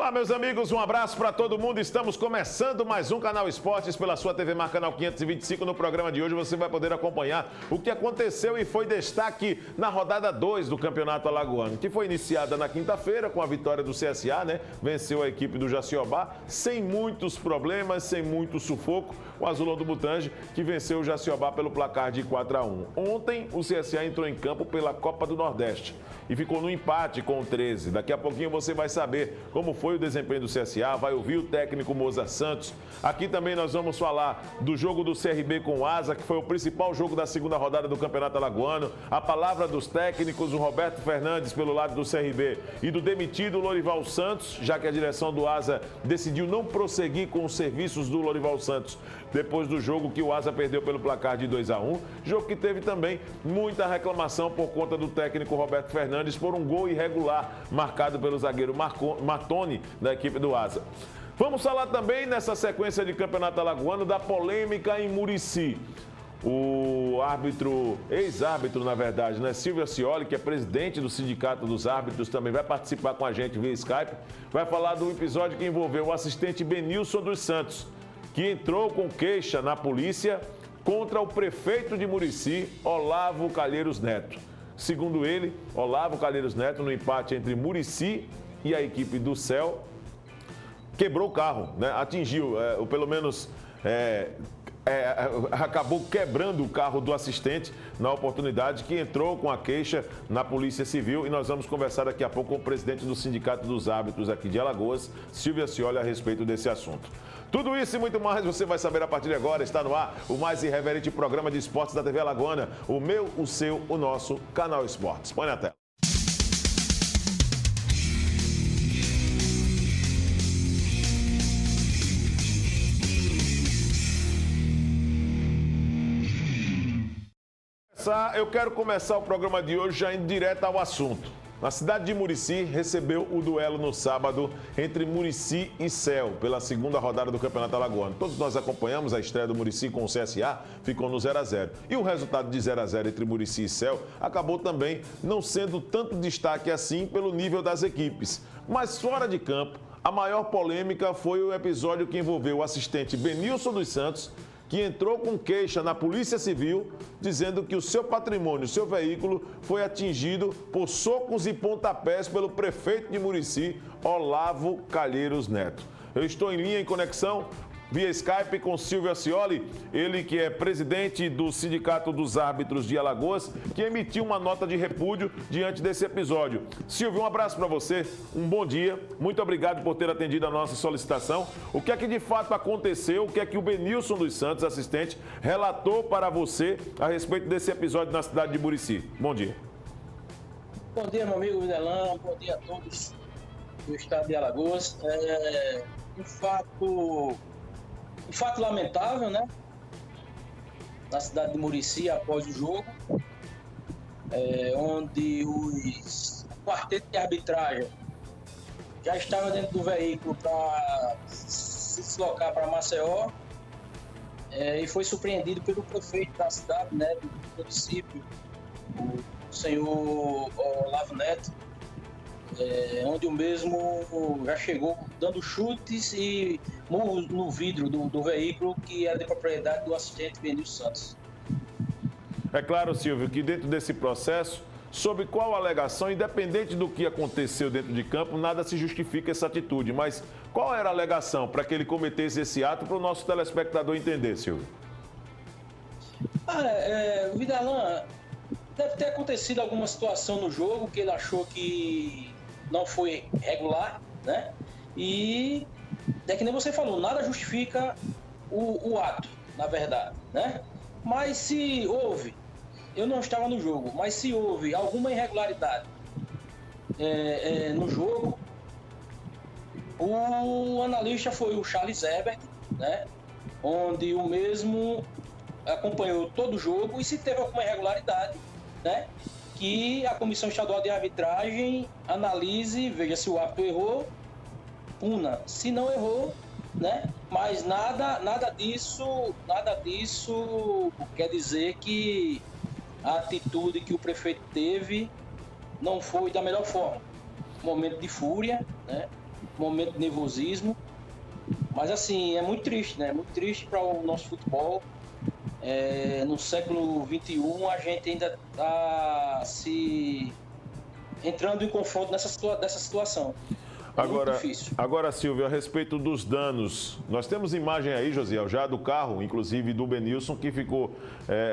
Olá, meus amigos, um abraço para todo mundo. Estamos começando mais um Canal Esportes pela sua TV Mar Canal 525. No programa de hoje você vai poder acompanhar o que aconteceu e foi destaque na rodada 2 do Campeonato Alagoano, que foi iniciada na quinta-feira com a vitória do CSA, né? Venceu a equipe do Jaciobá sem muitos problemas, sem muito sufoco. O Azulão do Mutange, que venceu o Jaciobá pelo placar de 4-1. Ontem, o CSA entrou em campo pela Copa do Nordeste e ficou no empate com o 13. Daqui a pouquinho você vai saber como foi o desempenho do CSA, vai ouvir o técnico Moza Santos. Aqui também nós vamos falar do jogo do CRB com o Asa, que foi o principal jogo da segunda rodada do Campeonato Alagoano. A palavra dos técnicos, o Roberto Fernandes pelo lado do CRB e do demitido Lorival Santos, já que a direção do Asa decidiu não prosseguir com os serviços do Lorival Santos depois do jogo que o Asa perdeu pelo placar de 2-1. Jogo que teve também muita reclamação por conta do técnico Roberto Fernandes por um gol irregular marcado pelo zagueiro Martoni da equipe do Asa. Vamos falar também nessa sequência de Campeonato Alagoano da polêmica em Murici. O árbitro, ex-árbitro na verdade, né, Silvio Acioli, que é presidente do Sindicato dos Árbitros, também vai participar com a gente via Skype. Vai falar do episódio que envolveu o assistente Benilson dos Santos, que entrou com queixa na polícia contra o prefeito de Murici, Olavo Calheiros Neto. Segundo ele, Olavo Calheiros Neto, no empate entre Murici e a equipe do Céu, quebrou o carro, né? Atingiu, ou pelo menos acabou quebrando o carro do assistente na oportunidade que entrou com a queixa na Polícia Civil. E nós vamos conversar daqui a pouco com o presidente do Sindicato dos Árbitros aqui de Alagoas, Silvio Acioli, a respeito desse assunto. Tudo isso e muito mais você vai saber a partir de agora. Está no ar o mais irreverente programa de esportes da TV Alagoana, o meu, o seu, o nosso Canal Esportes. Põe na tela. Eu quero começar o programa de hoje já indo direto ao assunto. A cidade de Murici recebeu o duelo no sábado entre Murici e Céu, pela segunda rodada do Campeonato Alagoano. Todos nós acompanhamos a estreia do Murici com o CSA, ficou no 0-0. E o resultado de 0-0 entre Murici e Céu acabou também não sendo tanto destaque assim pelo nível das equipes. Mas fora de campo, a maior polêmica foi o episódio que envolveu o assistente Benilson dos Santos, que entrou com queixa na Polícia Civil, dizendo que o seu patrimônio, o seu veículo, foi atingido por socos e pontapés pelo prefeito de Murici, Olavo Calheiros Neto. Eu estou em linha, em conexão, via Skype com Silvio Acioli, ele que é presidente do Sindicato dos Árbitros de Alagoas, que emitiu uma nota de repúdio diante desse episódio. Silvio, um abraço para você, um bom dia, muito obrigado por ter atendido a nossa solicitação. O que é que de fato aconteceu, o que é que o Benilson dos Santos, assistente, relatou para você a respeito desse episódio na cidade de Murici? Bom dia. Bom dia, meu amigo Videlão, bom dia a todos do estado de Alagoas. Um fato lamentável, né? Na cidade de Murici, após o jogo, onde o quarteto de arbitragem já estava dentro do veículo para se deslocar para Maceió, e foi surpreendido pelo prefeito da cidade, né, do município, o senhor Olavo Neto, onde o mesmo já chegou dando chutes e no vidro do veículo que é de propriedade do assistente Benilson Santos. É claro, Silvio, que dentro desse processo, sob qual alegação, independente do que aconteceu dentro de campo, nada se justifica essa atitude. Mas qual era a alegação para que ele cometesse esse ato, para o nosso telespectador entender, Silvio? O Vidalan, deve ter acontecido alguma situação no jogo que ele achou que não foi regular, né? E é que nem você falou, nada justifica o ato, na verdade, né? Mas se houve, eu não estava no jogo, mas se houve alguma irregularidade no jogo, o analista foi o Charles Herbert, né? Onde o mesmo acompanhou todo o jogo, e se teve alguma irregularidade, né, que a Comissão Estadual de Arbitragem analise, veja se o árbitro errou, puna. Se não errou, né, mas nada disso quer dizer que a atitude que o prefeito teve não foi da melhor forma. Momento de fúria, né, momento de nervosismo. Mas assim, é muito triste, né? Muito triste para o nosso futebol. No século XXI, a gente ainda está se entrando em confronto dessa situação. Muito difícil. Agora, Silvio, a respeito dos danos, nós temos imagem aí, Josiel, já do carro, inclusive do Benilson, que ficou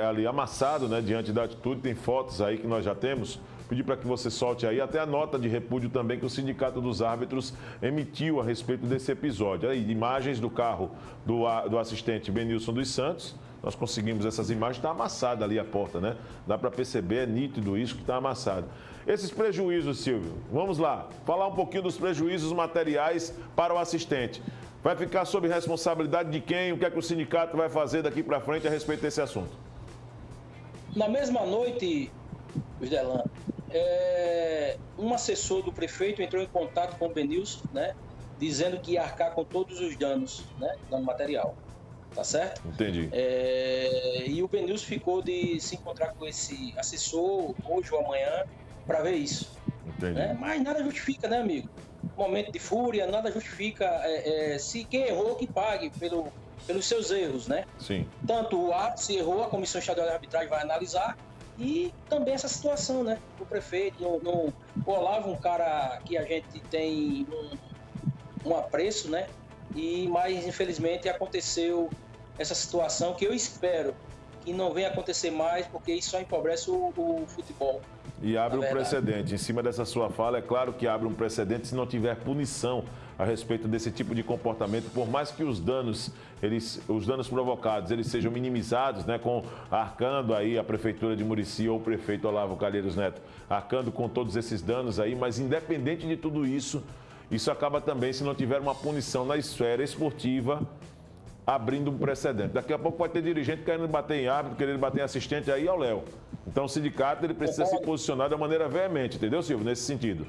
ali amassado, né, diante da atitude. Tem fotos aí que nós já temos. Pedir para que você solte aí até a nota de repúdio também que o Sindicato dos Árbitros emitiu a respeito desse episódio. Aí, imagens do carro do assistente Benilson dos Santos. Nós conseguimos essas imagens, está amassada ali a porta, né? Dá para perceber, é nítido isso que está amassado. Esses prejuízos, Silvio, vamos lá, falar um pouquinho dos prejuízos materiais para o assistente. Vai ficar sob responsabilidade de quem? O que é que o sindicato vai fazer daqui para frente a respeito desse assunto? Na mesma noite, Delan, um assessor do prefeito entrou em contato com o Benilson, né? Dizendo que ia arcar com todos os danos, né? Dano material. Tá certo? Entendi. E o Benilson ficou de se encontrar com esse assessor hoje ou amanhã para ver isso. Entendi. Né? Mas nada justifica, né, amigo? Momento de fúria, nada justifica. Se quem errou, que pague pelos seus erros, né? Sim. Tanto o árbitro, se errou, a Comissão Estadual de Arbitragem vai analisar. E também essa situação, né? O prefeito, o Olavo, um cara que a gente tem um apreço, né? Mas infelizmente aconteceu essa situação que eu espero que não venha acontecer mais, porque isso só empobrece o futebol. E abre um precedente. Em cima dessa sua fala, é claro que abre um precedente se não tiver punição a respeito desse tipo de comportamento, por mais que os danos provocados eles sejam minimizados, né, arcando aí a Prefeitura de Murici ou o prefeito Olavo Calheiros Neto, arcando com todos esses danos aí, mas independente de tudo isso, isso acaba também, se não tiver uma punição na esfera esportiva, abrindo um precedente. Daqui a pouco vai ter dirigente querendo bater em árbitro, querendo bater em assistente aí ao Léo. Então o sindicato ele precisa se posicionar de maneira veemente, entendeu, Silvio? Nesse sentido.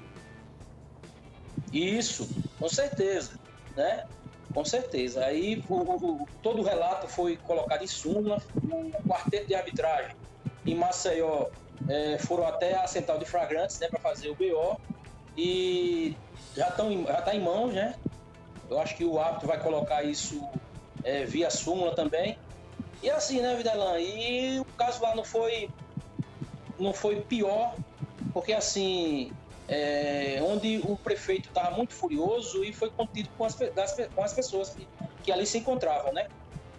Isso, com certeza, né? Com certeza. Aí todo o relato foi colocado em súmula, o quarteto de arbitragem em Maceió foram até a central de flagrantes, né, para fazer o BO. E já está em mãos, né? Eu acho que o árbitro vai colocar isso via súmula também. E assim, né, Videlan? E o caso lá não foi pior, porque assim, onde o prefeito estava muito furioso e foi contido com as pessoas que ali se encontravam, né?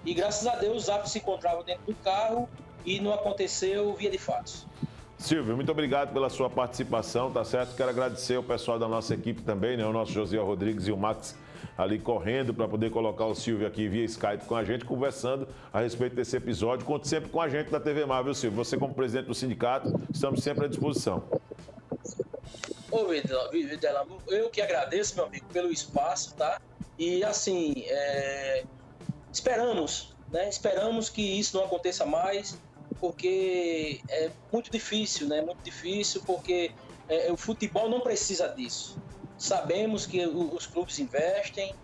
E graças a Deus os árbitros se encontravam dentro do carro e não aconteceu via de fatos. Silvio, muito obrigado pela sua participação, tá certo? Quero agradecer o pessoal da nossa equipe também, né? O nosso José Rodrigues e o Max ali correndo para poder colocar o Silvio aqui via Skype com a gente, conversando a respeito desse episódio. Conte sempre com a gente da TV Mar, viu, Silvio? Você como presidente do sindicato, estamos sempre à disposição. Ô, Videla, eu que agradeço, meu amigo, pelo espaço, tá? E assim, esperamos, né? Esperamos que isso não aconteça mais, porque é muito difícil, né? Muito difícil, porque o futebol não precisa disso. Sabemos que os clubes investem,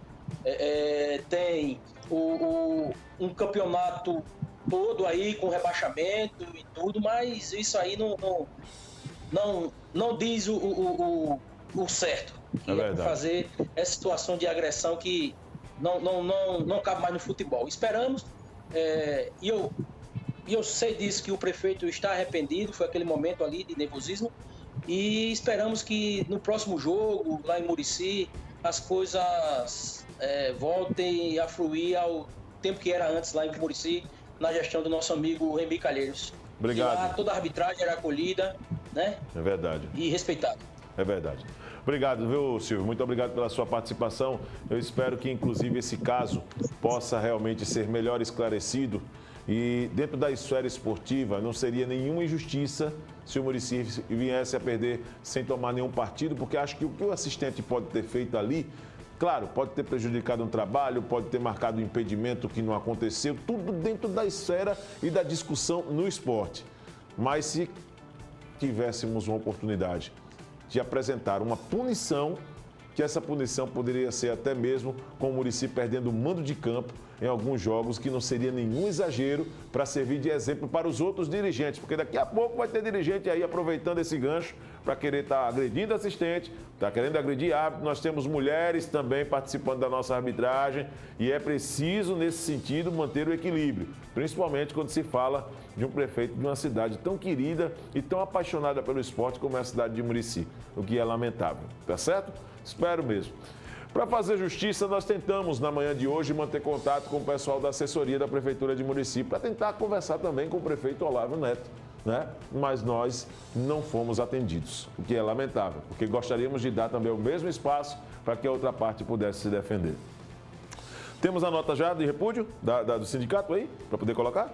tem um campeonato todo aí com rebaixamento e tudo, mas isso aí não diz o certo. Que é fazer essa situação de agressão que não cabe mais no futebol. Esperamos, e eu sei disso, que o prefeito está arrependido, foi aquele momento ali de nervosismo, e esperamos que no próximo jogo, lá em Murici, as coisas voltem a fluir ao tempo que era antes lá em Murici, na gestão do nosso amigo Remy Calheiros. Obrigado. E lá toda a arbitragem era acolhida, né? É verdade. E respeitada. É verdade. Obrigado, viu, Silvio? Muito obrigado pela sua participação. Eu espero que, inclusive, esse caso possa realmente ser melhor esclarecido. E dentro da esfera esportiva, não seria nenhuma injustiça se o Murici viesse a perder sem tomar nenhum partido, porque acho que o que o assistente pode ter feito ali, claro, pode ter prejudicado um trabalho, pode ter marcado um impedimento que não aconteceu, tudo dentro da esfera e da discussão no esporte. Mas se tivéssemos uma oportunidade de apresentar uma punição, que essa punição poderia ser até mesmo com o Murici perdendo o mando de campo em alguns jogos que não seria nenhum exagero para servir de exemplo para os outros dirigentes, porque daqui a pouco vai ter dirigente aí aproveitando esse gancho para querer estar agredindo assistente, está querendo agredir árbitro. Nós temos mulheres também participando da nossa arbitragem e é preciso, nesse sentido, manter o equilíbrio, principalmente quando se fala de um prefeito de uma cidade tão querida e tão apaixonada pelo esporte como é a cidade de Murici, o que é lamentável, tá certo? Espero mesmo. Para fazer justiça, nós tentamos, na manhã de hoje, manter contato com o pessoal da assessoria da Prefeitura de Murici para tentar conversar também com o prefeito Olavo Neto, né? Mas nós não fomos atendidos, o que é lamentável, porque gostaríamos de dar também o mesmo espaço para que a outra parte pudesse se defender. Temos a nota já de repúdio do sindicato aí, para poder colocar?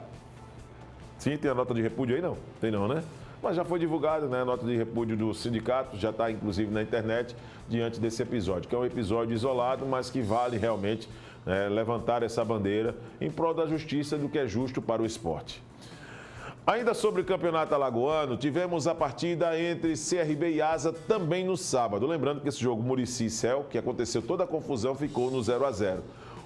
Sim, tem a nota de repúdio aí? Não? Tem não, né? Mas já foi divulgada, né, a nota de repúdio do sindicato, já está inclusive na internet, diante desse episódio, que é um episódio isolado, mas que vale realmente levantar essa bandeira em prol da justiça, do que é justo para o esporte. Ainda sobre o campeonato alagoano, tivemos a partida entre CRB e Asa também no sábado. Lembrando que esse jogo Murici e Céu, que aconteceu toda a confusão, ficou no 0-0.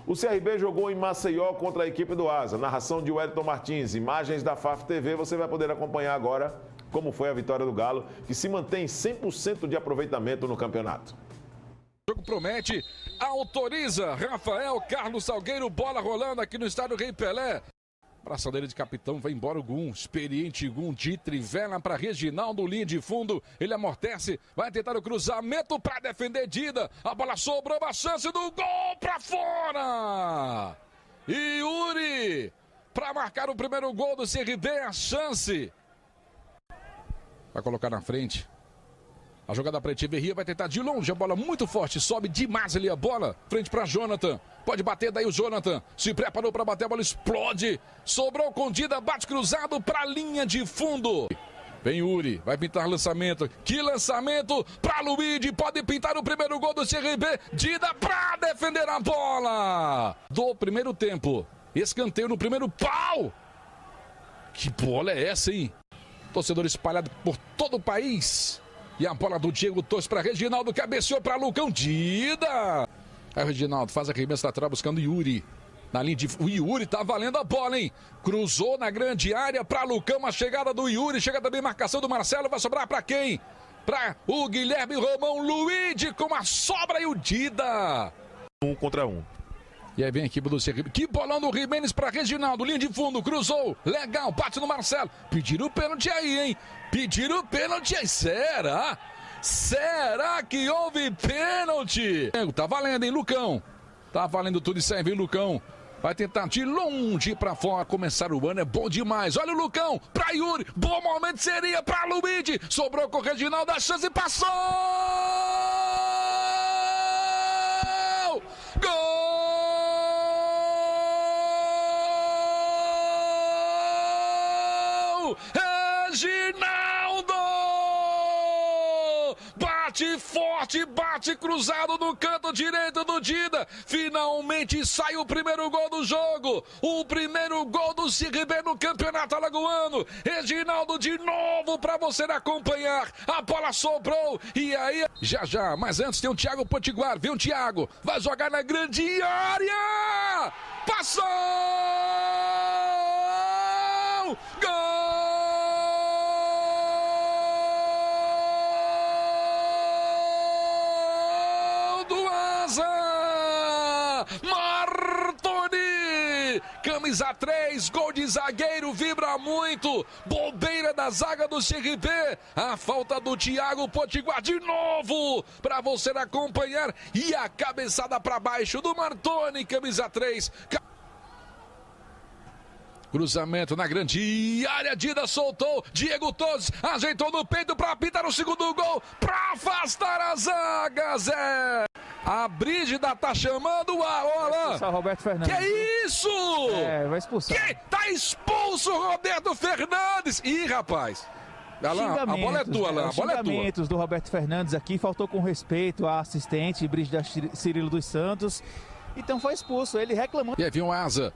O CRB jogou em Maceió contra a equipe do Asa. Narração de Wellington Martins, imagens da FAF TV, você vai poder acompanhar agora como foi a vitória do Galo, que se mantém 100% de aproveitamento no campeonato. O jogo promete, autoriza Rafael Carlos Salgueiro, bola rolando aqui no estádio Rei Pelé. Braçadeira de capitão, vai embora o Gum, experiente Gum de trivela para Reginaldo, linha de fundo, ele amortece, vai tentar o cruzamento para defender Dida, a bola sobrou, uma chance do gol para fora! Yuri, para marcar o primeiro gol do CRB, a chance. Vai colocar na frente. A jogada para Echeverria, vai tentar de longe, a bola muito forte, sobe demais ali a bola, frente para Jonathan, pode bater daí o Jonathan, se preparou para bater, a bola explode, sobrou com Dida, bate cruzado para a linha de fundo. Vem Yuri, vai pintar lançamento, que lançamento para Luigi, pode pintar o primeiro gol do CRB, Dida para defender a bola. Do primeiro tempo, escanteio no primeiro pau. Que bola é essa, hein? Torcedor espalhado por todo o país. E a bola do Diego Torres para Reginaldo, cabeceou para Lucão, Dida. Aí o Reginaldo faz a arremesso lateral buscando Yuri. Na linha de... O Yuri tá valendo a bola, hein? Cruzou na grande área para Lucão, a chegada do Yuri. Chega também marcação do Marcelo, vai sobrar para quem? Para o Guilherme Romão, Luigi com a sobra e o Dida. 1 contra 1. E aí vem a equipe do CRB. Que bolão do Jimenez para Reginaldo. Linha de fundo, cruzou. Legal, bate no Marcelo. Pediram o pênalti aí, hein? Pediram o pênalti aí. Será? Será que houve pênalti? Tá valendo, hein, Lucão? Tá valendo tudo isso aí, vem Lucão. Vai tentar de longe para fora. Começar o ano é bom demais. Olha o Lucão para Yuri. Bom momento seria para Luigi. Sobrou com o Reginaldo. A chance passou! Gol! Reginaldo! Bate forte, bate cruzado no canto direito do Dida. Finalmente sai o primeiro gol do jogo. O primeiro gol do CRB no Campeonato Alagoano. Reginaldo de novo para você acompanhar. A bola sobrou e aí... Já, mas antes tem o Thiago Potiguar. Vem o Thiago, vai jogar na grande área. Passou! Gol! Martoni, camisa 3, gol de zagueiro, vibra muito, bobeira da zaga do CRB, a falta do Thiago Potiguar de novo, para você acompanhar, e a cabeçada para baixo do Martoni, camisa 3, cruzamento na grande área, Dida soltou, Diego Torres ajeitou no peito para apitar o segundo gol, para afastar a zaga, Zé. A Brígida tá chamando o Alan. Roberto Fernandes. Que isso? Vai expulsar. Tá expulso o Roberto Fernandes. Ih, rapaz. Alan, a bola é tua, Alan. A bola é tua. Xingamentos do Roberto Fernandes aqui, faltou com respeito à assistente Brígida Cirilo dos Santos. Então foi expulso, ele reclamou. E aí vem o Asa.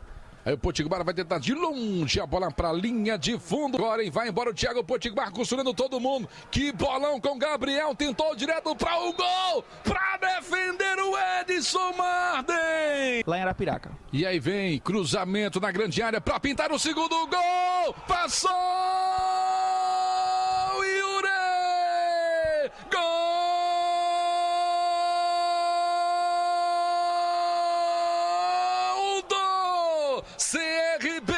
Aí o Potiguar vai tentar de longe a bola para a linha de fundo. Agora, hein? Vai embora o Thiago Potiguar, costurando todo mundo. Que bolão com Gabriel. Tentou direto para o gol. Para defender o Edson Marden. vem. Lá em Arapiraca. E aí vem cruzamento na grande área para pintar o segundo gol. Passou! Yuri! Gol! CRB,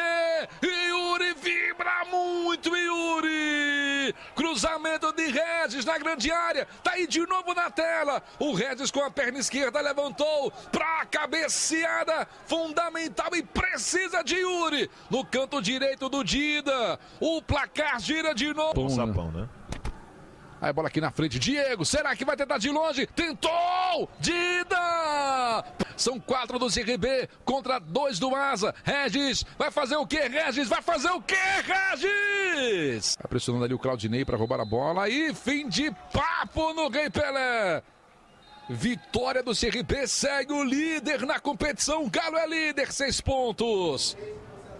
Yuri vibra muito, Yuri. Cruzamento de Regis na grande área, tá aí de novo na tela. O Regis com a perna esquerda levantou pra cabeceada fundamental e precisa de Yuri. No canto direito do Dida, o placar gira de novo. Um sapão, né? Aí bola aqui na frente, Diego, será que vai tentar de longe? Tentou! Dida! São 4 do CRB contra 2 do Asa. Regis, vai fazer o quê, Regis? Vai fazer o quê, Regis? Vai pressionando ali o Claudinei para roubar a bola e fim de papo no Rei Pelé. Vitória do CRB, segue o líder na competição. O Galo é líder, 6 pontos.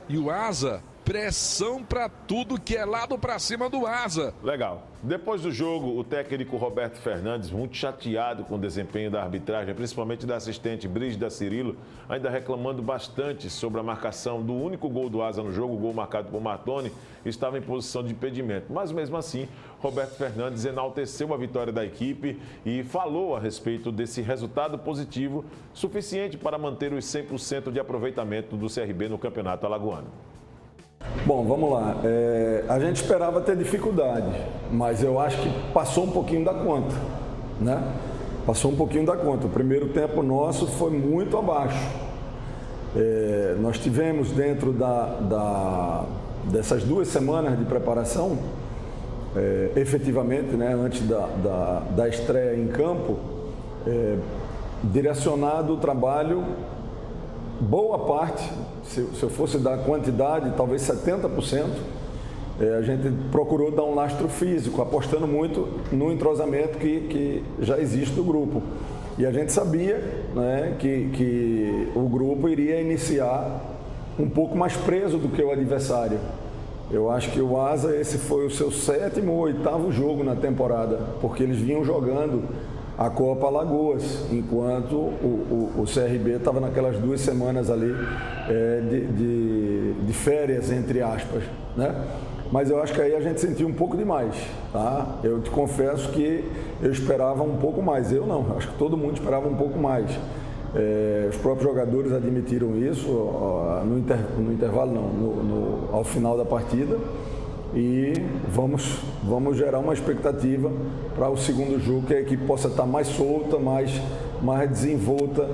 E o Asa, pressão para tudo que é lado para cima do Asa. Legal. Depois do jogo, o técnico Roberto Fernandes, muito chateado com o desempenho da arbitragem, principalmente da assistente Brígida Cirilo, ainda reclamando bastante sobre a marcação do único gol do Asa no jogo, o gol marcado por Martoni, estava em posição de impedimento. Mas mesmo assim, Roberto Fernandes enalteceu a vitória da equipe e falou a respeito desse resultado positivo, suficiente para manter os 100% de aproveitamento do CRB no Campeonato Alagoano. Bom, vamos lá. A gente esperava ter dificuldade, mas eu acho que passou um pouquinho da conta, né? Passou um pouquinho da conta. O primeiro tempo nosso foi muito abaixo. Nós tivemos dentro dessas 2 semanas de preparação, efetivamente, né, antes da estreia em campo, direcionado o trabalho, boa parte, se eu fosse dar quantidade, talvez 70%, a gente procurou dar um lastro físico, apostando muito no entrosamento que já existe do grupo. E a gente sabia, né, que o grupo iria iniciar um pouco mais preso do que o adversário. Eu acho que o Asa, esse foi o seu 7º ou 8º jogo na temporada, porque eles vinham jogando a Copa Alagoas, enquanto o CRB estava naquelas 2 semanas ali de férias, entre aspas, né? Mas eu acho que aí a gente sentiu um pouco demais, tá? Eu te confesso que eu esperava um pouco mais, eu não, acho que todo mundo esperava um pouco mais. Os próprios jogadores admitiram isso no intervalo, não, ao final da partida. E vamos gerar uma expectativa para o segundo jogo, que a equipe possa estar mais solta, mais desenvolta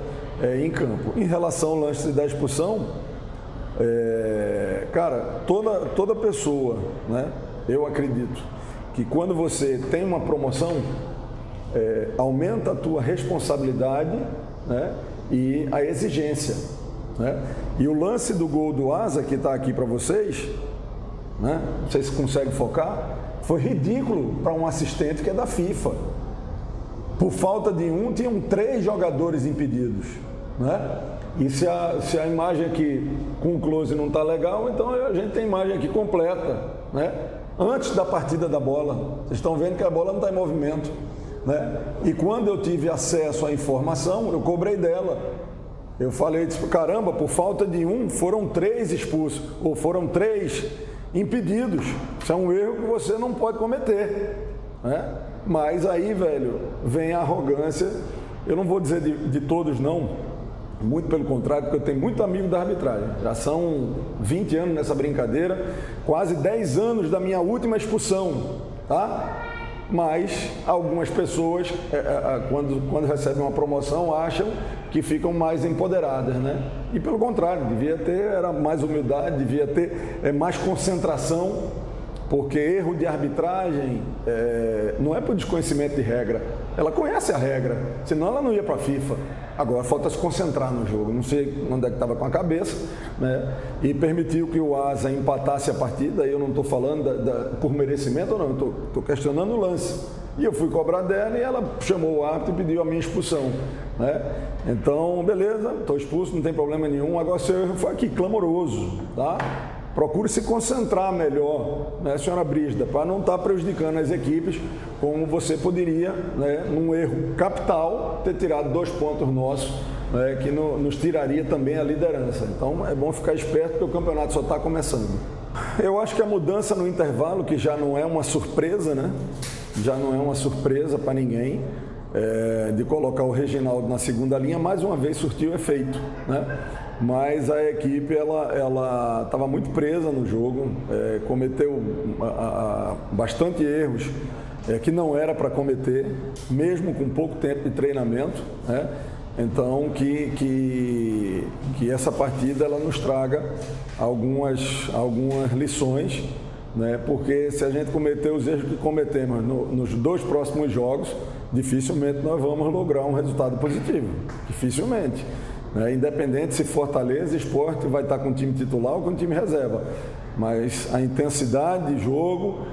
em campo. Em relação ao lance da expulsão, cara, toda pessoa, né, eu acredito que quando você tem uma promoção, aumenta a tua responsabilidade, né, e a exigência, né? E o lance do gol do Asa, que está aqui para vocês, né? Não sei se consegue focar, foi ridículo para um assistente que é da FIFA. Por falta de tinham 3 jogadores impedidos, né? E se a imagem aqui com o close não está legal, então a gente tem a imagem aqui completa, né? Antes da partida da bola. Vocês estão vendo que a bola não está em movimento, né? E quando eu tive acesso à informação, eu cobrei dela. Eu falei, caramba, por falta de foram 3 expulsos, ou foram 3 impedidos. Isso é um erro que você não pode cometer, né? Mas aí, velho, vem a arrogância. Eu não vou dizer de todos, não. Muito pelo contrário, porque eu tenho muito amigo da arbitragem. Já são 20 anos nessa brincadeira, quase 10 anos da minha última expulsão, tá? Mas algumas pessoas, quando recebem uma promoção, acham que ficam mais empoderadas, né? E pelo contrário, devia ter mais humildade, devia ter mais concentração, porque erro de arbitragem não é por desconhecimento de regra. Ela conhece a regra, senão ela não ia para a FIFA. Agora falta se concentrar no jogo. Não sei onde é que estava com a cabeça, né? E permitiu que o Asa empatasse a partida. Eu não estou falando por merecimento ou não, estou questionando o lance. E eu fui cobrar dela e ela chamou o árbitro e pediu a minha expulsão, né? Então, beleza, estou expulso, não tem problema nenhum. Agora, seu erro foi aqui, clamoroso, tá? Procure se concentrar melhor, né, senhora Brígida, para não estar prejudicando as equipes, como você poderia, né, num erro capital, ter tirado 2 pontos nossos né, que nos tiraria também a liderança. Então é bom ficar esperto porque o campeonato só está começando. Eu acho que a mudança no intervalo, que já não é uma surpresa, né? Já não é uma surpresa para ninguém, de colocar o Reginaldo na segunda linha, mais uma vez surtiu efeito, né? Mas a equipe ela estava muito presa no jogo, cometeu bastante erros que não era para cometer, mesmo com pouco tempo de treinamento, né? Então que essa partida ela nos traga algumas lições, né? Porque se a gente cometer os erros que cometemos nos 2 próximos jogos, dificilmente nós vamos lograr um resultado positivo, dificilmente. Independente se Fortaleza, Sport vai estar com o time titular ou com o time reserva, mas a intensidade de jogo,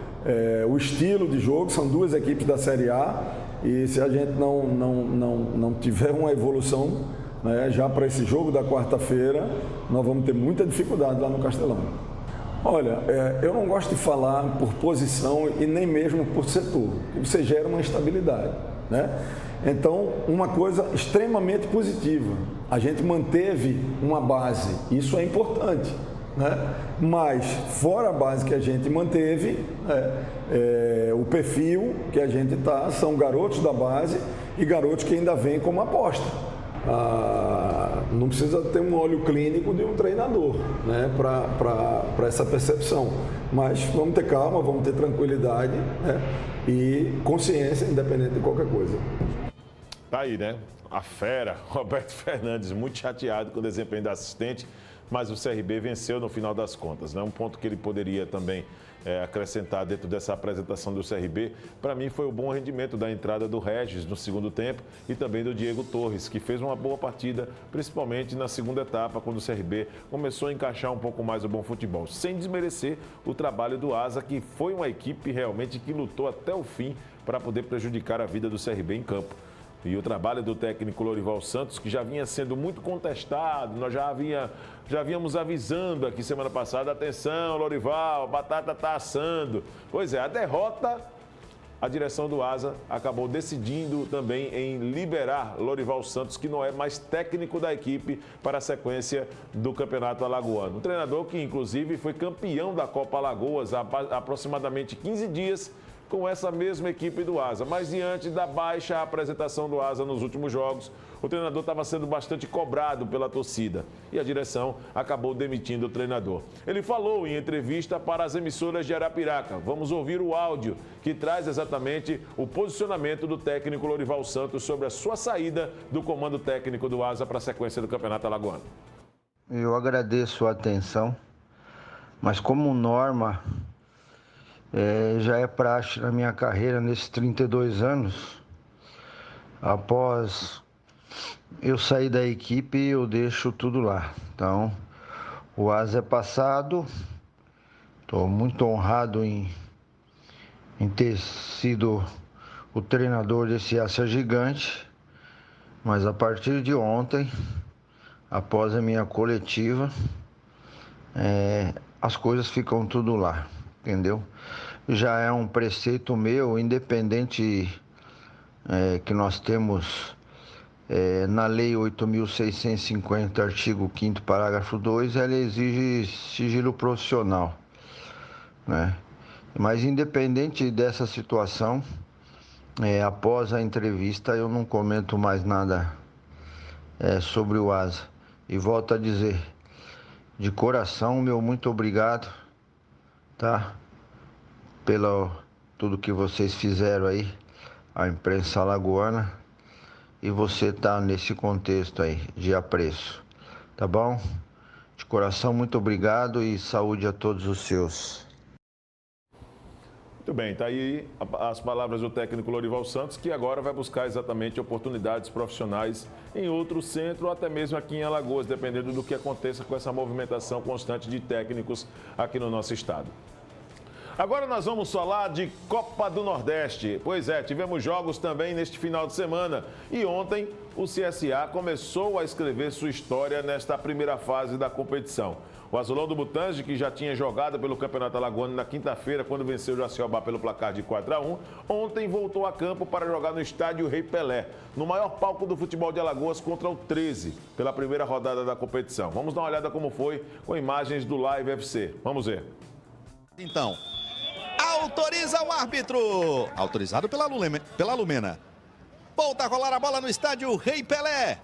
o estilo de jogo, são 2 equipes da Série A e se a gente não tiver uma evolução, né, já para esse jogo da quarta-feira, nós vamos ter muita dificuldade lá no Castelão. Olha, eu não gosto de falar por posição e nem mesmo por setor, porque você gera uma instabilidade, né? Então, uma coisa extremamente positiva, a gente manteve uma base, isso é importante, né? Mas, fora a base que a gente manteve, o perfil que a gente está são garotos da base e garotos que ainda vêm como aposta. Não precisa ter um olho clínico de um treinador, né, para essa percepção, mas vamos ter calma, vamos ter tranquilidade, né, e consciência, independente de qualquer coisa. Tá aí, né? A fera, Roberto Fernandes, muito chateado com o desempenho da assistente, mas o CRB venceu no final das contas, né? Um ponto que ele poderia também acrescentar dentro dessa apresentação do CRB, para mim foi o bom rendimento da entrada do Regis no segundo tempo e também do Diego Torres, que fez uma boa partida, principalmente na segunda etapa, quando o CRB começou a encaixar um pouco mais o bom futebol, sem desmerecer o trabalho do Asa, que foi uma equipe realmente que lutou até o fim para poder prejudicar a vida do CRB em campo. E o trabalho do técnico Lorival Santos, que já vinha sendo muito contestado, nós já havíamos avisando aqui semana passada, atenção Lorival, a batata está assando. Pois é, a derrota, a direção do Asa acabou decidindo também em liberar Lorival Santos, que não é mais técnico da equipe, para a sequência do Campeonato Alagoano. Um treinador que inclusive foi campeão da Copa Alagoas há aproximadamente 15 dias, com essa mesma equipe do Asa. Mas diante da baixa apresentação do Asa nos últimos jogos, o treinador estava sendo bastante cobrado pela torcida e a direção acabou demitindo o treinador. Ele falou em entrevista para as emissoras de Arapiraca. Vamos ouvir o áudio que traz exatamente o posicionamento do técnico Lorival Santos sobre a sua saída do comando técnico do Asa para a sequência do Campeonato Alagoano. Eu agradeço a atenção, mas como norma, já é praxe na minha carreira nesses 32 anos, após eu sair da equipe, eu deixo tudo lá. Então, o Asa é passado, estou muito honrado em ter sido o treinador desse Asa gigante, mas a partir de ontem, após a minha coletiva, as coisas ficam tudo lá, entendeu? Já é um preceito meu, independente que nós temos na Lei 8.650, artigo 5º, parágrafo 2, ela exige sigilo profissional, né? Mas independente dessa situação, após a entrevista eu não comento mais nada sobre o Asa. E volto a dizer, de coração, meu muito obrigado, tá? Pelo tudo que vocês fizeram aí, a imprensa alagoana, e você tá nesse contexto aí de apreço, tá bom? De coração, muito obrigado e saúde a todos os seus. Muito bem, tá aí as palavras do técnico Lorival Santos, que agora vai buscar exatamente oportunidades profissionais em outro centro ou até mesmo aqui em Alagoas, dependendo do que aconteça com essa movimentação constante de técnicos aqui no nosso estado. Agora nós vamos falar de Copa do Nordeste. Pois é, tivemos jogos também neste final de semana. E ontem o CSA começou a escrever sua história nesta primeira fase da competição. O Azulão do Mutange, que já tinha jogado pelo Campeonato Alagoano na quinta-feira, quando venceu o Jaciobá pelo placar de 4-1, ontem voltou a campo para jogar no estádio Rei Pelé, no maior palco do futebol de Alagoas, contra o 13, pela primeira rodada da competição. Vamos dar uma olhada como foi com imagens do Live FC. Vamos ver. Então, autoriza o árbitro. Autorizado pela Lumena. Volta a rolar a bola no estádio Rei Pelé.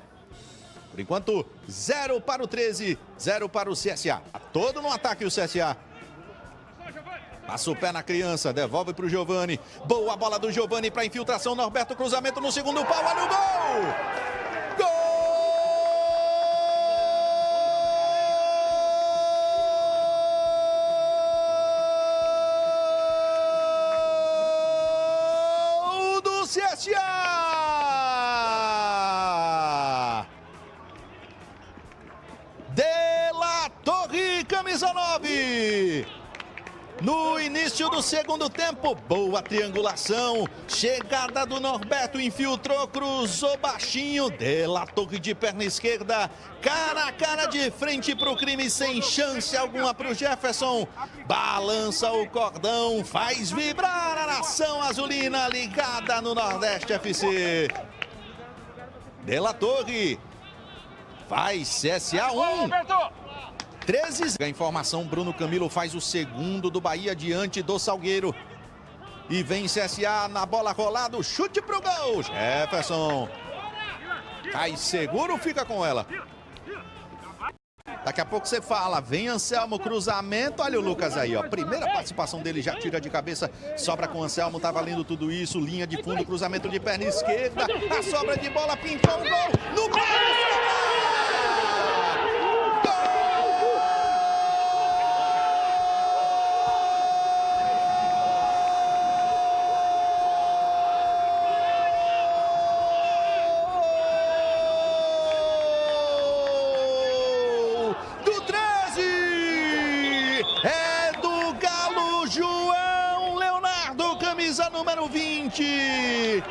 Por enquanto, 0 para o 13, 0 para o CSA. Todo no ataque o CSA. Passa o pé na criança, devolve para o Giovani. Boa bola do Giovani para infiltração. Norberto, cruzamento no segundo pau. Olha o gol! Gol do CSA! Camisa 9. No início do segundo tempo, boa triangulação. Chegada do Norberto, infiltrou, cruzou baixinho. De La Torre de perna esquerda, cara a cara de frente para o crime, sem chance alguma para o Jefferson. Balança o cordão, faz vibrar a nação azulina ligada no Nordeste FC. De La Torre faz CSA 1. 13. A informação, Bruno Camilo faz o segundo do Bahia diante do Salgueiro. E vem CSA na bola rolada, chute pro gol. Jefferson. Cai seguro, fica com ela. Daqui a pouco você fala, vem Anselmo, cruzamento. Olha o Lucas aí, ó. Primeira participação dele, já tira de cabeça. Sobra com o Anselmo, tá valendo tudo isso. Linha de fundo, cruzamento de perna esquerda. A sobra de bola, pintou um gol. No gol! Número 20.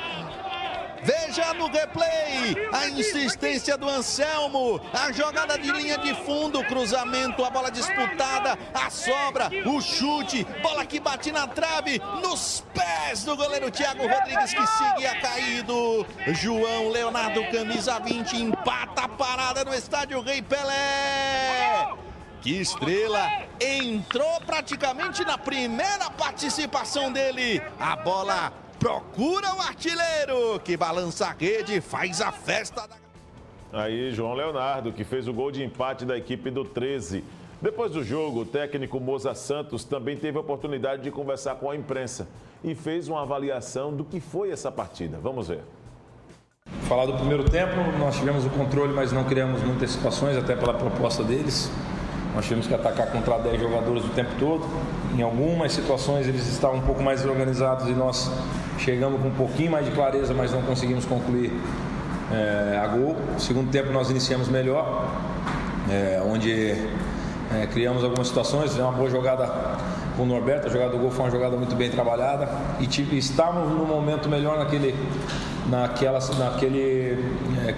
Veja no replay a insistência do Anselmo, a jogada de linha de fundo, cruzamento, a bola disputada, a sobra, o chute, bola que bate na trave, nos pés do goleiro Thiago Rodrigues, que seguia caído. João Leonardo, camisa 20, empata a parada no estádio Rei Pelé. Que estrela, entrou praticamente na primeira participação dele. A bola procura o artilheiro, que balança a rede, faz a festa. Aí, João Leonardo, que fez o gol de empate da equipe do 13. Depois do jogo, o técnico Moza Santos também teve a oportunidade de conversar com a imprensa e fez uma avaliação do que foi essa partida. Vamos ver. Falar do primeiro tempo, nós tivemos o controle, mas não criamos muitas situações, até pela proposta deles. Nós tivemos que atacar contra 10 jogadores o tempo todo. Em algumas situações eles estavam um pouco mais organizados e nós chegamos com um pouquinho mais de clareza, mas não conseguimos concluir a gol. No segundo tempo nós iniciamos melhor, onde criamos algumas situações, fizemos uma boa jogada com o Norberto, a jogada do gol foi uma jogada muito bem trabalhada e estávamos no momento melhor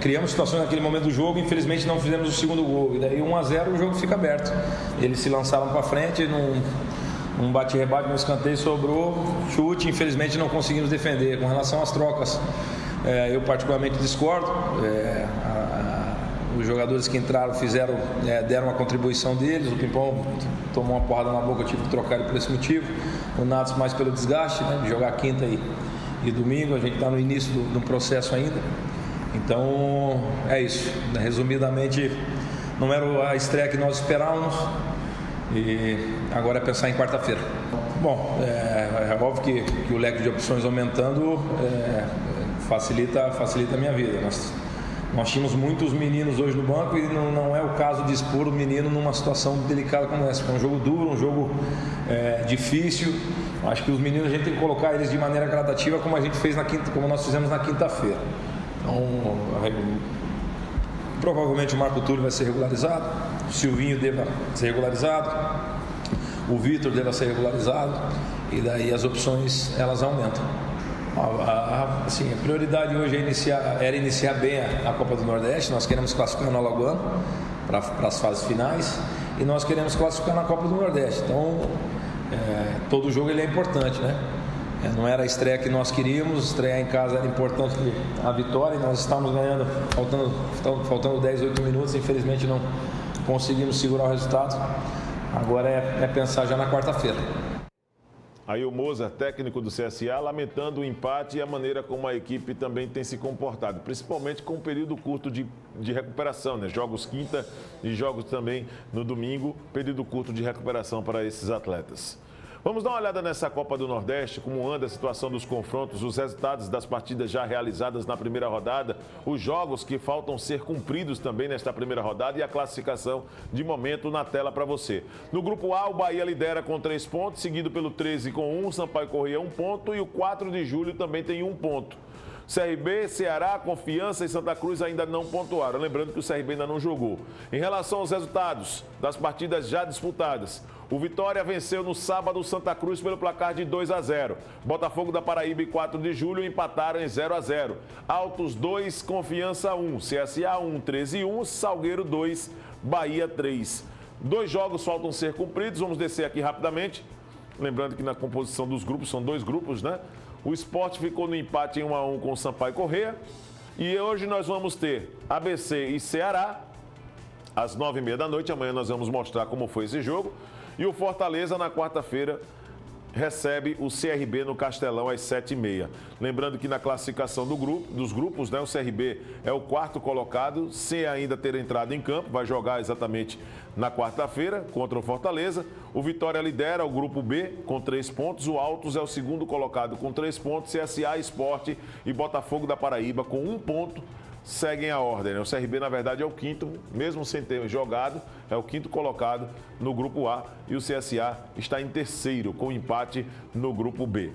criamos situações naquele momento do jogo, infelizmente não fizemos o segundo gol, e daí 1-0 o jogo fica aberto. Eles se lançaram para frente, num bate-rebate, no escanteio sobrou, chute, infelizmente não conseguimos defender. Com relação às trocas, eu particularmente discordo. Os jogadores que entraram deram uma contribuição deles. O Pimpão tomou uma porrada na boca, eu tive que trocar ele por esse motivo. O Natos mais pelo desgaste, de jogar quinta e domingo. A gente está no início do processo ainda. Então é isso. Resumidamente, não era a estreia que nós esperávamos e agora é pensar em quarta-feira. Bom, é óbvio que o leque de opções aumentando facilita a minha vida. Nós tínhamos muitos meninos hoje no banco e não é o caso de expor o menino numa situação delicada como essa. É um jogo duro, um jogo difícil. Acho que os meninos a gente tem que colocar eles de maneira gradativa, como nós fizemos na quinta-feira. Então, provavelmente o Marco Túlio vai ser regularizado, o Silvinho deva ser regularizado, o Vitor deva ser regularizado, e daí as opções elas aumentam. Assim, a prioridade hoje era iniciar bem a Copa do Nordeste. Nós queremos classificar no Alagoano para as fases finais, e nós queremos classificar na Copa do Nordeste. Então, todo jogo ele é importante, né? Não era a estreia que nós queríamos, estrear em casa era importante a vitória, e nós estávamos ganhando, faltando 10, 8 minutos, infelizmente não conseguimos segurar o resultado. Agora é pensar já na quarta-feira. Aí o Mozart, técnico do CSA, lamentando o empate e a maneira como a equipe também tem se comportado, principalmente com um período curto de recuperação, né? Jogos quinta e jogos também no domingo, período curto de recuperação para esses atletas. Vamos dar uma olhada nessa Copa do Nordeste, como anda a situação dos confrontos, os resultados das partidas já realizadas na primeira rodada, os jogos que faltam ser cumpridos também nesta primeira rodada e a classificação de momento na tela para você. No grupo A, o Bahia lidera com 3 pontos, seguido pelo 13 com 1, Sampaio Corrêa 1 ponto e o 4 de julho também tem 1 ponto. CRB, Ceará, Confiança e Santa Cruz ainda não pontuaram. Lembrando que o CRB ainda não jogou. Em relação aos resultados das partidas já disputadas, o Vitória venceu no sábado o Santa Cruz pelo placar de 2-0. Botafogo da Paraíba e 4 de julho empataram em 0-0. Altos 2, Confiança 1, CSA 1, 13 1, Salgueiro 2, Bahia 3. 2 jogos faltam ser cumpridos, vamos descer aqui rapidamente. Lembrando que na composição dos grupos, são 2 grupos, né? O Sport ficou no empate em 1-1 com o Sampaio Corrêa. E hoje nós vamos ter ABC e Ceará, às 9h30 da noite. Amanhã nós vamos mostrar como foi esse jogo. E o Fortaleza, na quarta-feira, recebe o CRB no Castelão às 7h30. Lembrando que na classificação dos grupos, né, o CRB é o 4º colocado, sem ainda ter entrado em campo, vai jogar exatamente na quarta-feira contra o Fortaleza. O Vitória lidera o grupo B com 3 pontos, o Altos é o 2º colocado com 3 pontos, CSA, Sport e Botafogo da Paraíba com 1 ponto. Seguem a ordem, né? O CRB, na verdade, é o 5º, mesmo sem ter jogado, é o 5º colocado no grupo A e o CSA está em 3º, com empate no grupo B.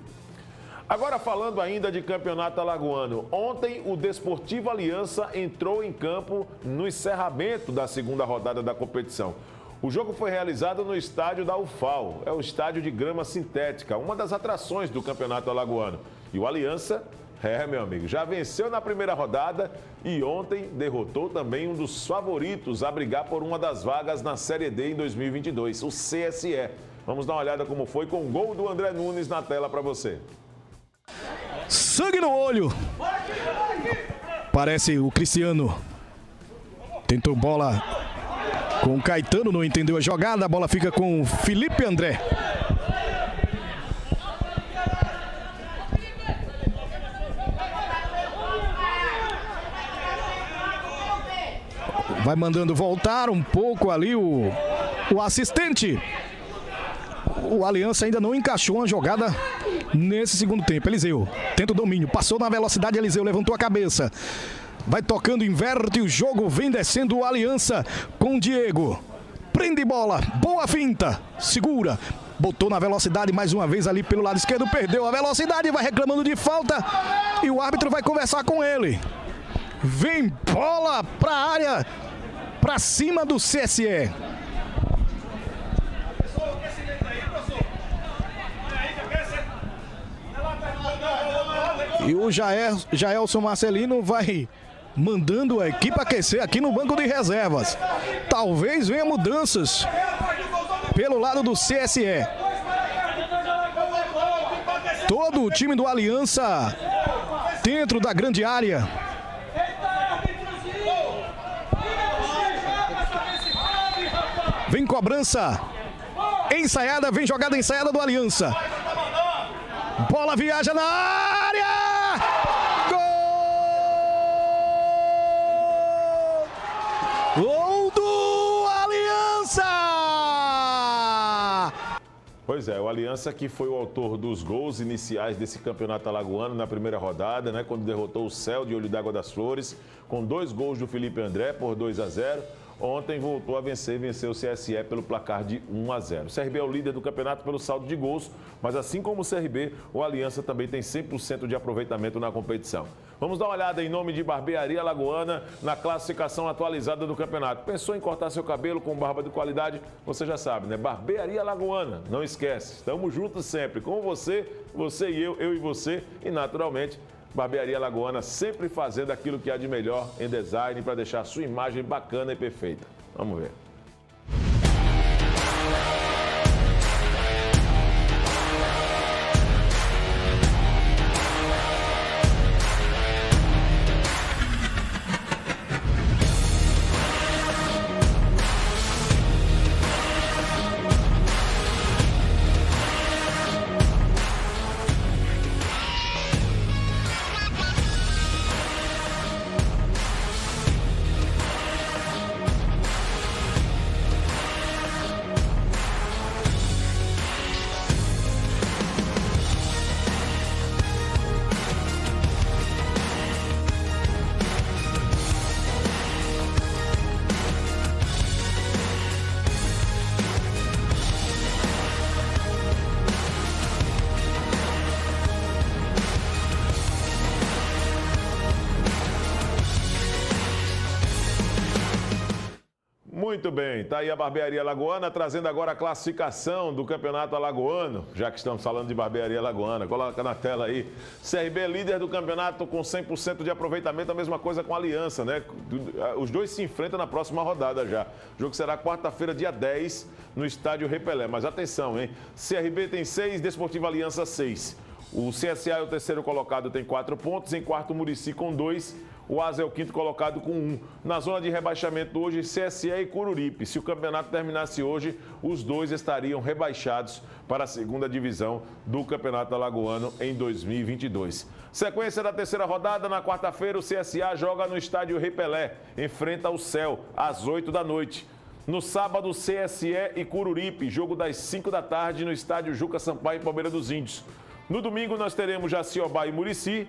Agora, falando ainda de campeonato alagoano, ontem o Desportivo Aliança entrou em campo no encerramento da 2ª rodada da competição. O jogo foi realizado no estádio da UFAL, é o estádio de grama sintética, uma das atrações do campeonato alagoano. E o Aliança... meu amigo, já venceu na primeira rodada e ontem derrotou também um dos favoritos a brigar por uma das vagas na Série D em 2022, o CSE. Vamos dar uma olhada como foi com o gol do André Nunes na tela para você. Sangue no olho. Parece o Cristiano. Tentou bola com o Caetano, não entendeu a jogada. A bola fica com o Felipe André. Vai mandando voltar um pouco ali o assistente. O Aliança ainda não encaixou uma jogada nesse segundo tempo. Eliseu tenta o domínio, passou na velocidade, Eliseu levantou a cabeça. Vai tocando, inverte o jogo, vem descendo o Aliança com o Diego. Prende bola, boa finta, segura. Botou na velocidade mais uma vez ali pelo lado esquerdo, perdeu a velocidade, vai reclamando de falta. E o árbitro vai conversar com ele. Vem bola para a área, para cima do CSE. E o Jaelson Marcelino vai mandando a equipe aquecer aqui no banco de reservas. Talvez venha mudanças pelo lado do CSE. Todo o time do Aliança dentro da grande área. Vem cobrança ensaiada, vem jogada ensaiada do Aliança. Bola viaja na área! Gol! Gol do Aliança! Pois é, o Aliança que foi o autor dos gols iniciais desse campeonato alagoano na primeira rodada, né? Quando derrotou o Céu de Olho d'Água das Flores, com 2 gols do Felipe André por 2-0. ontem voltou a vencer, venceu o CSE pelo placar de 1-0. O CRB é o líder do campeonato pelo saldo de gols, mas assim como o CRB, o Aliança também tem 100% de aproveitamento na competição. Vamos dar uma olhada em nome de Barbearia Alagoana na classificação atualizada do campeonato. Pensou em cortar seu cabelo com barba de qualidade? Você já sabe, né? Barbearia Alagoana, não esquece. Estamos juntos sempre, com você, você e eu e você. E naturalmente, Barbearia Alagoana sempre fazendo aquilo que há de melhor em design para deixar a sua imagem bacana e perfeita. Vamos ver. Muito bem, tá aí a Barbearia Alagoana, trazendo agora a classificação do Campeonato Alagoano, já que estamos falando de Barbearia Alagoana, coloca na tela aí. CRB líder do campeonato com 100% de aproveitamento, a mesma coisa com a Aliança, né? Os dois se enfrentam na próxima rodada já. O jogo será quarta-feira, dia 10, no estádio Rei Pelé. Mas atenção, hein? CRB tem 6, Desportiva Aliança 6. O CSA é o terceiro colocado, tem 4 pontos, em quarto o Muricy com 2. O Asa é o quinto colocado com 1. Na zona de rebaixamento hoje, CSE e Coruripe. Se o campeonato terminasse hoje, os dois estariam rebaixados para a segunda divisão do Campeonato Alagoano em 2022. Sequência da terceira rodada, na quarta-feira o CSA joga no estádio Rei Pelé, enfrenta o Céu, às 8 da noite. No sábado, CSE e Coruripe, jogo das 5 da tarde no estádio Juca Sampaio, em Palmeira dos Índios. No domingo nós teremos Jaciobá e Muricy.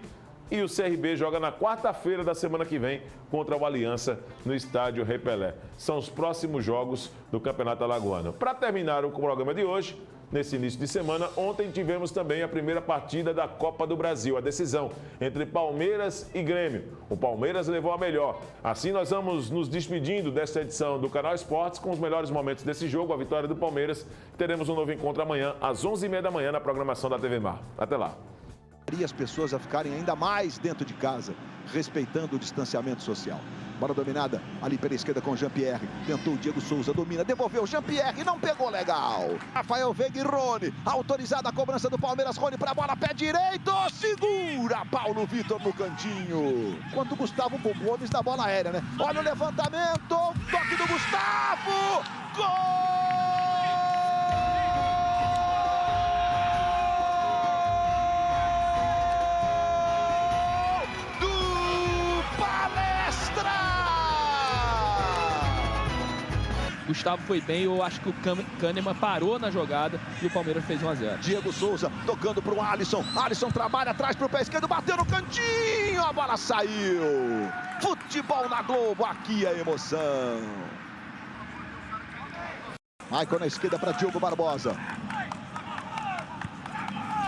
E o CRB joga na quarta-feira da semana que vem contra o Aliança no estádio Rei Pelé. São os próximos jogos do Campeonato Alagoano. Para terminar o programa de hoje, nesse início de semana, ontem tivemos também a primeira partida da Copa do Brasil, a decisão entre Palmeiras e Grêmio. O Palmeiras levou a melhor. Assim nós vamos nos despedindo desta edição do Canal Esportes com os melhores momentos desse jogo, a vitória do Palmeiras. Teremos um novo encontro amanhã às 11h30 da manhã na programação da TV Mar. Até lá. E as pessoas a ficarem ainda mais dentro de casa, respeitando o distanciamento social. Bola dominada ali pela esquerda com Jean-Pierre. Tentou o Diego Souza, domina, devolveu Jean-Pierre, não pegou legal. Rafael Veiga e Rony, autorizada a cobrança do Palmeiras. Rony para a bola, pé direito, segura Paulo Vitor no cantinho. Quanto Gustavo Gomes da bola aérea, né? Olha o levantamento, toque do Gustavo, gol! Gustavo foi bem, eu acho que o Kahneman parou na jogada e o Palmeiras fez 1-0. Diego Souza tocando para o Alisson. Alisson trabalha atrás para o pé esquerdo, bateu no cantinho, a bola saiu. Futebol na Globo, aqui a emoção. Maicon na esquerda para Diogo Barbosa.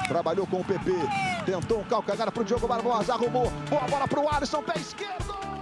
Trabalhou com o PP, tentou um calcanhar para o Diogo Barbosa, arrumou, boa bola para o Alisson, pé esquerdo.